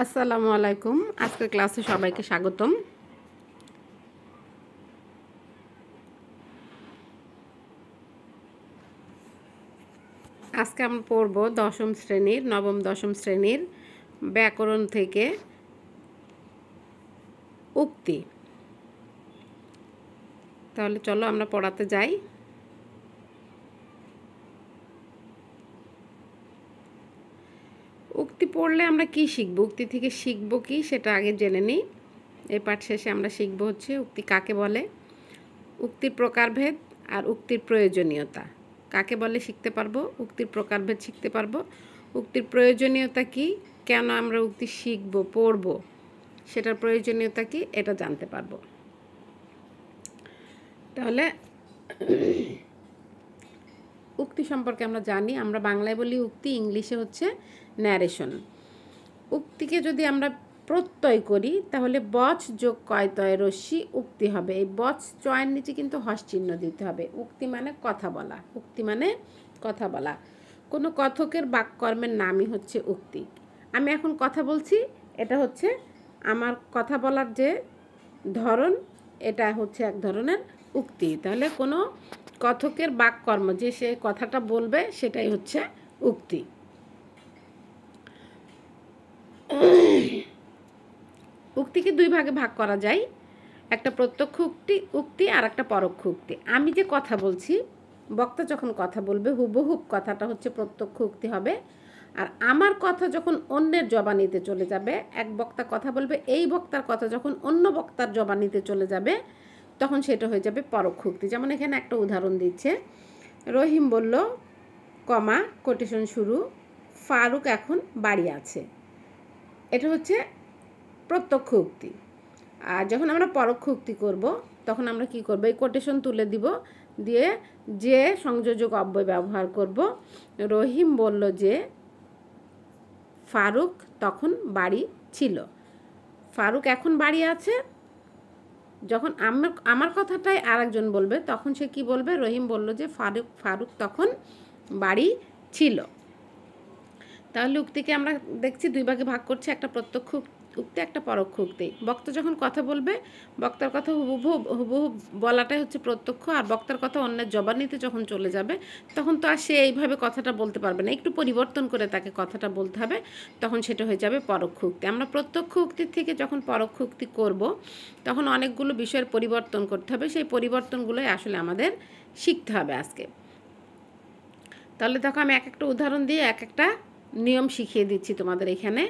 আসসালামু আলাইকুম। আজকের ক্লাসে সবাইকে স্বাগতম। আজকে আমরা পড়ব নবম দশম শ্রেণীর ব্যাকরণ থেকে উক্তি। তাহলে চলো আমরা পড়াতে যাই। উক্তি পড়লে আমরা কি শিখব, উক্তি থেকে শিখব কি সেটা আগে জেনে নিই। এই পাঠ শেষে আমরা শিখব হচ্ছে উক্তি কাকে বলে, উক্তির প্রকারভেদ আর উক্তির প্রয়োজনীয়তা। কাকে বলে শিখতে পারবো, উক্তির প্রকারভেদ শিখতে পারবো, উক্তির প্রয়োজনীয়তা কি, কেন আমরা উক্তি শিখব পড়ব সেটার প্রয়োজনীয়তা কি এটা জানতে পারবো। তাহলে উক্তি সম্পর্কে আমরা জানি, আমরা বাংলায় বলি উক্তি, ইংলিশে হচ্ছে ন্যারেশন। উক্তিকে যদি আমরা প্রত্যয় করি তাহলে বচ যোগ কয়তয় রস্যি উক্তি হবে। এই বচ চয়ের নিচে কিন্তু হস চিহ্ন দিতে হবে। উক্তি মানে কথা বলা, উক্তি মানে কথা বলা। কোনো কথকের বাক্যকর্মের নামই হচ্ছে উক্তি। আমি এখন কথা বলছি, এটা হচ্ছে আমার কথা বলার যে ধরন, এটা হচ্ছে এক ধরনের উক্তি। তাহলে কোনো কথকের বাক্যকর্ম, যে সে কথাটা বলবে সেটাই হচ্ছে উক্তি। উক্তিকে দুই ভাগে ভাগ করা যায়, একটা প্রত্যক্ষ উক্তি আর একটা পরোক্ষ উক্তি। আমি যে কথা বলছি, বক্তা যখন কথা বলবে হুবহুব কথাটা হচ্ছে প্রত্যক্ষ উক্তি হবে। আর আমার কথা যখন অন্যের জবানিতে চলে যাবে, এক বক্তা কথা বলবে, এই বক্তার কথা যখন অন্য বক্তার জবানিতে চলে যাবে তখন সেটা হয়ে যাবে পরোক্ষ উক্তি। যেমন এখানে একটা উদাহরণ দিচ্ছে, রহিম বলল, কমা কোটেশন শুরু, ফারুক এখন বাড়ি আছে। এটা হচ্ছে প্রত্যক্ষ উক্তি। আর যখন আমরা পরোক্ষ উক্তি করব তখন আমরা কি করব, এই কোটেশন তুলে দিব, দিয়ে যে সংযোজক অব্যয় ব্যবহার করব। রহিম বলল যে ফারুক তখন বাড়ি ছিল। ফারুক এখন বাড়ি আছে, যখন আমার কথাটাই আর একজন বলবে তখন সে কি বলবে, রহিম বলল যে ফারুক তখন বাড়ি ছিল। তাহলে উক্তিকে আমরা দেখছি দুই ভাগে ভাগ করছে, একটা প্রত্যক্ষ উক্তি, একটা পরোক্ষ উক্তি। বক্তা যখন কথা বলবে, বক্তার কথা হুবহু বলাটাই হচ্ছে প্রত্যক্ষ, আর বক্তার কথা অন্যের জবানিতে যখন চলে যাবে তখন তো আর সে এইভাবে কথাটা বলতে পারবে না, একটু পরিবর্তন করে তাকে কথাটা বলতে হবে, তখন সেটা হয়ে যাবে পরোক্ষ উক্তি। আমরা প্রত্যক্ষ উক্তির থেকে যখন পরোক্ষ উক্তি করব তখন অনেকগুলো বিষয়ের পরিবর্তন করতে হবে, সেই পরিবর্তনগুলোই আসলে আমাদের শিখতে হবে আজকে। তাহলে দেখো আমি এক একটা উদাহরণ দিয়ে এক একটা নিয়ম শিখিয়ে দিচ্ছি তোমাদের। এখানে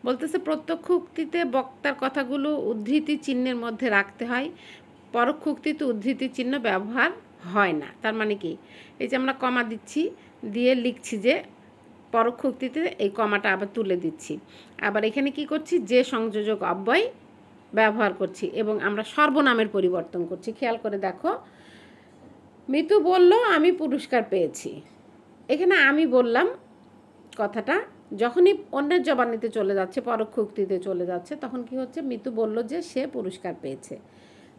বলতেছে প্রত্যক্ষ উক্তিতে বক্তার কথাগুলো উদ্ধৃতি চিহ্নের মধ্যে রাখতে হয়, পরোক্ষ উক্তিতে উদ্ধৃতি চিহ্ন ব্যবহার হয় না। তার মানে কি, এই যে আমরা কমা দিচ্ছি, দিয়ে লিখছি যে পরোক্ষ উক্তিতে এই কমাটা আবার তুলে দিচ্ছি। আবার এখানে কি করছি, যে সংযোজক অব্যয় ব্যবহার করছি এবং আমরা সর্বনামের পরিবর্তন করছি। খেয়াল করে দেখো, মিতু বলল আমি পুরস্কার পেয়েছি। এখানে আমি বললাম কথাটা যখনই অন্যের জবানিতে চলে যাচ্ছে, পরোক্ষ উক্তিতে চলে যাচ্ছে, তখন কি হচ্ছে, মিতু বলল যে সে পুরস্কার পেয়েছে।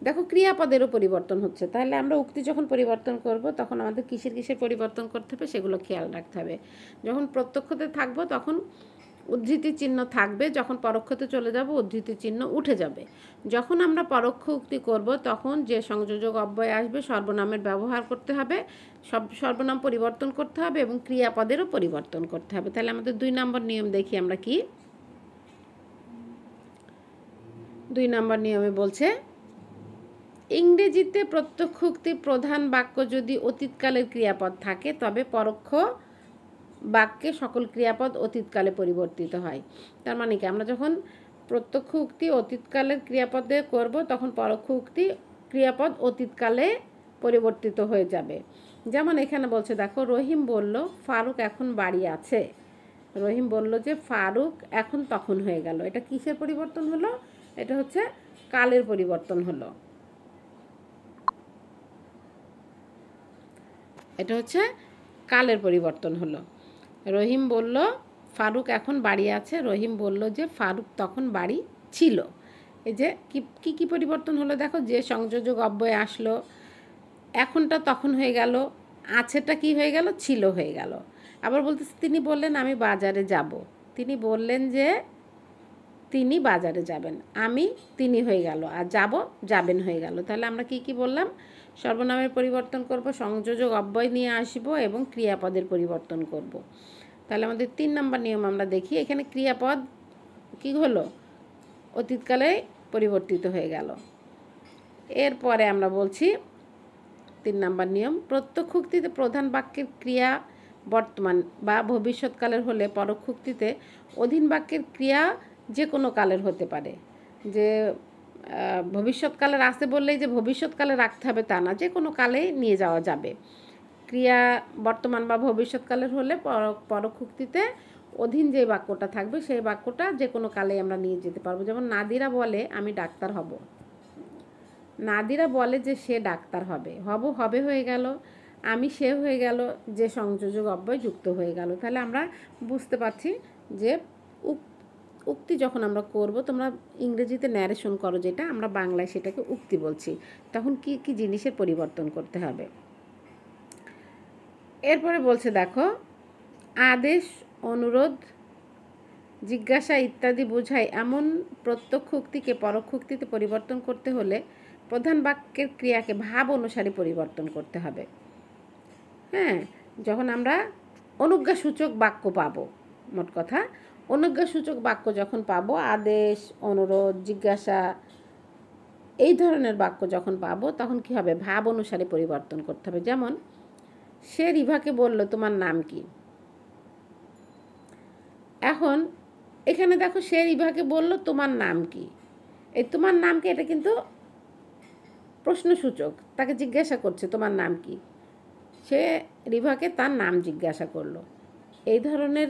দেখো ক্রিয়াপদেরও পরিবর্তন হচ্ছে। তাহলে আমরা উক্তি যখন পরিবর্তন করব তখন আমাদের কিসের পরিবর্তন করতে হবে সেগুলো খেয়াল রাখতে হবে। যখন প্রত্যক্ষতে থাকবো তখন উদ্ধৃতি চিহ্ন থাকবে, যখন পরোক্ষতে চলে যাব উদ্ধৃতি চিহ্ন উঠে যাবে। যখন আমরা পরোক্ষ উক্তি করব তখন যে সংযোজক অব্যয় আসবে সর্বনামের ব্যবহার করতে হবে, সর্বনাম পরিবর্তন করতে হবে এবং ক্রিয়াপদেরও পরিবর্তন করতে হবে। তাহলে আমাদের 2 নম্বর নিয়ম দেখি আমরা কি। 2 নম্বর নিয়মে বলছে, ইংরেজিতে প্রত্যক্ষ উক্তির প্রধান বাক্য যদি অতীতকালের ক্রিয়াপদ থাকে তবে পরোক্ষ বাক্যে সকল ক্রিয়াপদ অতীতকালে পরিবর্তিত হয়। তার মানে কি, আমরা যখন প্রত্যক্ষ উক্তি অতীতকালের ক্রিয়াপদে করব তখন পরোক্ষ উক্তি ক্রিয়াপদ অতীতকালে পরিবর্তিত হয়ে যাবে। যেমন এখানে বলছে দেখো, রহিম বলল ফারুক এখন বাড়ি আছে। রহিম বলল যে ফারুক এখন তখন হয়ে গেল। এটা কিসের পরিবর্তন হলো, এটা হচ্ছে কালের পরিবর্তন হলো। এটা হচ্ছে কালের পরিবর্তন হলো। রহিম বলল ফারুক এখন বাড়ি আছে, রহিম বলল যে ফারুক তখন বাড়ি ছিল। এই যে কি পরিবর্তন হলো দেখো, যে সংযোজক অব্যয় আসলো, এখনটা তখন হয়ে গেল, আছেটা কি হয়ে গেল, ছিল হয়ে গেল। আবার বলতেছে তিনি বললেন আমি বাজারে যাব। তিনি বললেন যে তিনি বাজারে যাবেন, আমি তিনি হয়ে গেল, আর যাব যাবেন হয়ে গেল। তাহলে আমরা কি কি বললাম? সর্বনামের পরিবর্তন করব, সংযোজক অব্যয় নিয়ে আসব এবং ক্রিয়াপদের পরিবর্তন করব। তাহলে আমাদের 3 নম্বর নিয়ম আমরা দেখি। এখানে ক্রিয়াপদ কি হলো? অতীতকালে পরিবর্তিত হয়ে গেল। এরপরে আমরা বলছি 3 নম্বর নিয়ম, প্রত্যক্ষোক্তিতে প্রধান বাক্যের ক্রিয়া বর্তমান বা ভবিষ্যৎকালের হলে পরোক্ষোক্তিতে অধীন বাক্যের ক্রিয়া যে কোনো কালের হতে পারে। যে ভবিষ্যৎকালের আছে বললেই যে ভবিষ্যৎকালে রাখতে হবে তা না, যে কোনো কালেই নিয়ে যাওয়া যাবে। ক্রিয়া বর্তমান বা ভবিষ্যৎকালের হলে পরোক্ষোক্তিতে অধীন যে বাক্যটা থাকবে সেই বাক্যটা যে কোনো কালেই আমরা নিয়ে যেতে পারবো। যেমন নাদিরা বলে আমি ডাক্তার হব, নাদিরা বলে যে সে ডাক্তার হবে, হবে হয়ে গেল, আমি সে হয়ে গেল, যে সংযোজক অব্যয় যুক্ত হয়ে গেল। তাহলে আমরা বুঝতে পারছি যে উক্তি যখন আমরা করব, তোমরা ইংরেজিতে ন্যারেশন করো যেটা, আমরা বাংলায় সেটাকে উক্তি বলছি, তখন কি কি জিনিসের পরিবর্তন করতে হবে। এরপরে বলছে দেখো, আদেশ, অনুরোধ, জিজ্ঞাসা ইত্যাদি বোঝায় এমন প্রত্যক্ষ উক্তিকে পরোক্ষ উক্তিতে পরিবর্তন করতে হলে প্রধান বাক্যের ক্রিয়াকে ভাব অনুসারে পরিবর্তন করতে হবে। হ্যাঁ, যখন আমরা অনুজ্ঞাসূচক বাক্য পাবো, মোট কথা অনুজ্ঞাসূচক বাক্য যখন পাবো, আদেশ, অনুরোধ, জিজ্ঞাসা এই ধরনের বাক্য যখন পাবো, তখন কি হবে? ভাব অনুসারে পরিবর্তন করতে হবে। যেমন সে রিভাকে বলল তোমার নাম কি। এখন এখানে দেখো, সে রিভাকে বলল তোমার নাম কি। এই তোমার নাম কি, এটা কিন্তু প্রশ্নসূচক, তাকে জিজ্ঞাসা করছে তোমার নাম কি। সে রিভাকে তার নাম জিজ্ঞাসা করলো। এই ধরনের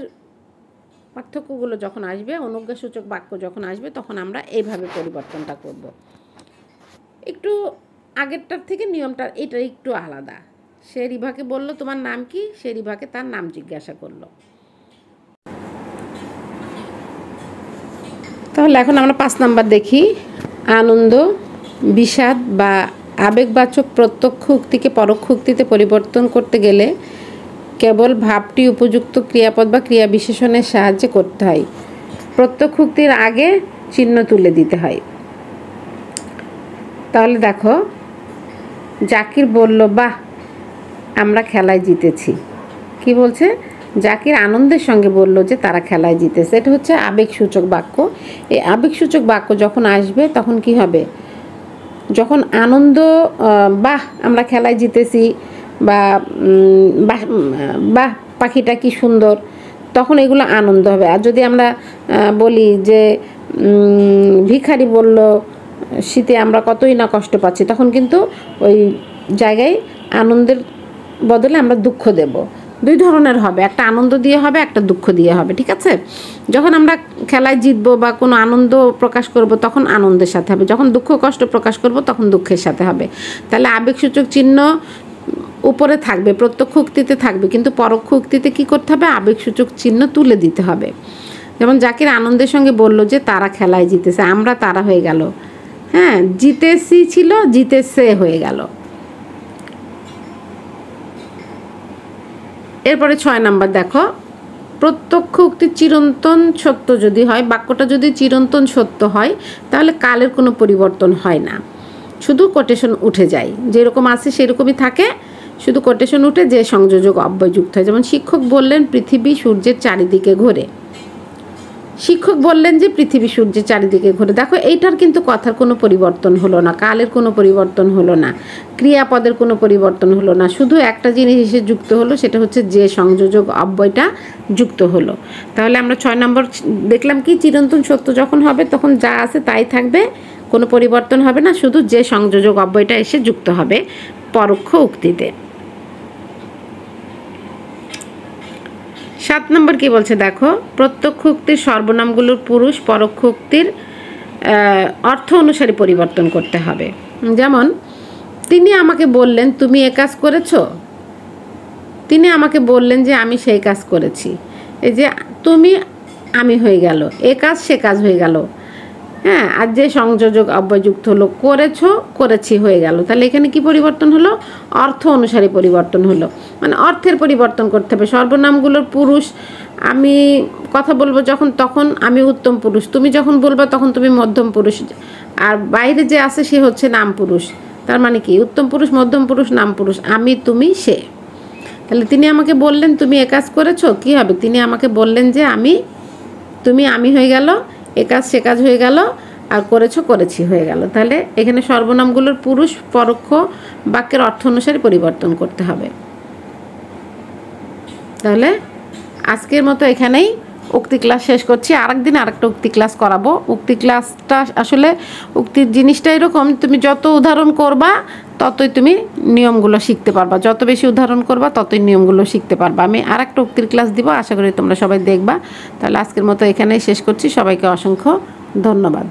পার্থক্যগুলো যখন আসবে, অনুজ্ঞাসূচক বাক্য যখন আসবে, তখন আমরা এইভাবে পরিবর্তনটা করব। একটু আগেরটার থেকে নিয়মটা এটা একটু আলাদা। সে রিভাকে বলল তোমার নাম কি, সে রিভাকে তার নাম জিজ্ঞাসা করলো। তাহলে এখন আমরা 5 নাম্বার দেখি। আনন্দ, বিষাদ বা আবেগবাচক প্রত্যক্ষ উক্তিকে পরোক্ষ উক্তিতে পরিবর্তন করতে গেলে কেবল ভাবটি উপযুক্ত ক্রিয়াপদ বা ক্রিয়া বিশেষণের সাহায্যে করতে হয়। প্রত্যক্ষ উক্তির আগে চিহ্ন তুলে দিতে হয়। তাহলে দেখো, জাকির বলল বাহ আমরা খেলায় জিতেছি। কি বলছে? জাকির আনন্দের সঙ্গে বলল যে তারা খেলায় জিতেছে। এটা হচ্ছে আবেগসূচক বাক্য। এই আবেগসূচক বাক্য যখন আসবে তখন কি হবে? যখন আনন্দ, বাহ আমরা খেলায় জিতেছি, বা বাহ পাখিটা কি সুন্দর, তখন এগুলো আনন্দ হবে। আর যদি আমরা বলি যে ভিখারি বলল শীতে আমরা কতই না কষ্ট পাচ্ছি, তখন কিন্তু ওই জায়গায় আনন্দের বদলে আমরা দুঃখ দেব। 2 ধরনের হবে, একটা আনন্দ দিয়ে হবে, একটা দুঃখ দিয়ে হবে। ঠিক আছে? যখন আমরা খেলায় জিতবো বা কোনো আনন্দ প্রকাশ করব, তখন আনন্দের সাথে হবে। যখন দুঃখ কষ্ট প্রকাশ করব, তখন দুঃখের সাথে হবে। তাহলে আবেগসূচক চিহ্ন উপরে থাকবে, প্রত্যক্ষ উক্তিতে থাকবে, কিন্তু পরোক্ষ উক্তিতে কী করতে হবে? আবেগসূচক চিহ্ন তুলে দিতে হবে। যেমন জাকির আনন্দের সঙ্গে বলল যে তারা খেলায় জিতেছে, আমরা তারা হয়ে গেল। হ্যাঁ, জিতেছি ছিল, জিতেছে হয়ে গেল। এরপরে 6 নাম্বার দেখো, প্রত্যক্ষ উক্তি চিরন্তন সত্য যদি হয়, বাক্যটা যদি চিরন্তন সত্য হয়, তাহলে কালের কোনো পরিবর্তন হয় না, শুধু কোটেশন উঠে যায়। যেরকম আছে সেরকমই থাকে, শুধু কোটেশন উঠে যে সংযোজক অব্যয় যুক্ত হয়। যেমন শিক্ষক বললেন পৃথিবী সূর্যের চারিদিকে ঘোরে। শিক্ষক বললেন যে পৃথিবী সূর্যের চারিদিকে ঘোরে। দেখো, এইটার কিন্তু কথার কোনো পরিবর্তন হলো না, কালের কোনো পরিবর্তন হলো না, ক্রিয়াপদের কোনো পরিবর্তন হলো না, শুধু একটা জিনিস এসে যুক্ত হলো, সেটা হচ্ছে যে সংযোজক অব্যয়টা যুক্ত হলো। তাহলে আমরা 6 নম্বর দেখলাম কি, চিরন্তন সত্য যখন হবে তখন যা আছে তাই থাকবে, কোনো পরিবর্তন হবে না, শুধু যে সংযোজক অব্যয়টা এসে যুক্ত হবে পরোক্ষ উক্তিতে। 7 নম্বর কি বলছে দেখো, প্রত্যক্ষ উক্তির সর্বনামগুলোর পুরুষ পরোক্ষ উক্তির অর্থ অনুসারে পরিবর্তন করতে হবে। যেমন তিনি আমাকে বললেন তুমি এ কাজ করেছো, তিনি আমাকে বললেন যে আমি সেই কাজ করেছি। এই যে তুমি আমি হয়ে গেল, এ কাজ সে কাজ হয়ে গেল। হ্যাঁ, আর যে সংযোজক অব্যয়যুক্ত হলো করেছো, করেছি হয়ে গেল। তাহলে এখানে কি পরিবর্তন হলো? অর্থ অনুসারে পরিবর্তন হলো, মানে অর্থের পরিবর্তন করতে হবে। সর্বনামগুলোর পুরুষ আমি কথা বলবো যখন, তখন আমি উত্তম পুরুষ, তুমি যখন বলবা তখন তুমি মধ্যম পুরুষ, আর বাইরে যে আছে সে হচ্ছে নাম পুরুষ। তার মানে কি? উত্তম পুরুষ, মধ্যম পুরুষ, নাম পুরুষ, আমি, তুমি, সে। তাহলে তিনি আমাকে বললেন তুমি এ কাজ করেছো, কী হবে? তিনি আমাকে বললেন যে আমি, তুমি আমি হয়ে গেল, এ কাজ সে কাজ হয়ে গেল, আর করেছো করেছি হয়ে গেল। তাহলে এখানে সর্বনামগুলোর পুরুষ পরোক্ষ বাক্যের অর্থ অনুসারে পরিবর্তন করতে হবে। তাহলে আজকের মতো এখানেই উক্তি ক্লাস শেষ করছি। আরেকদিন আরেকটা উক্তি ক্লাস করাবো। উক্তি ক্লাসটা আসলে উক্তির জিনিসটা এরকম, তুমি যত উদাহরণ করবা ততই তুমি নিয়মগুলো শিখতে পারবা, যত বেশি উদাহরণ করবা ততই নিয়মগুলো শিখতে পারবা। আমি আরেকটা উক্তির ক্লাস দিব, আশা করি তোমরা সবাই দেখবা। তাহলে আজকের মতো এখানেই শেষ করছি। সবাইকে অসংখ্য ধন্যবাদ।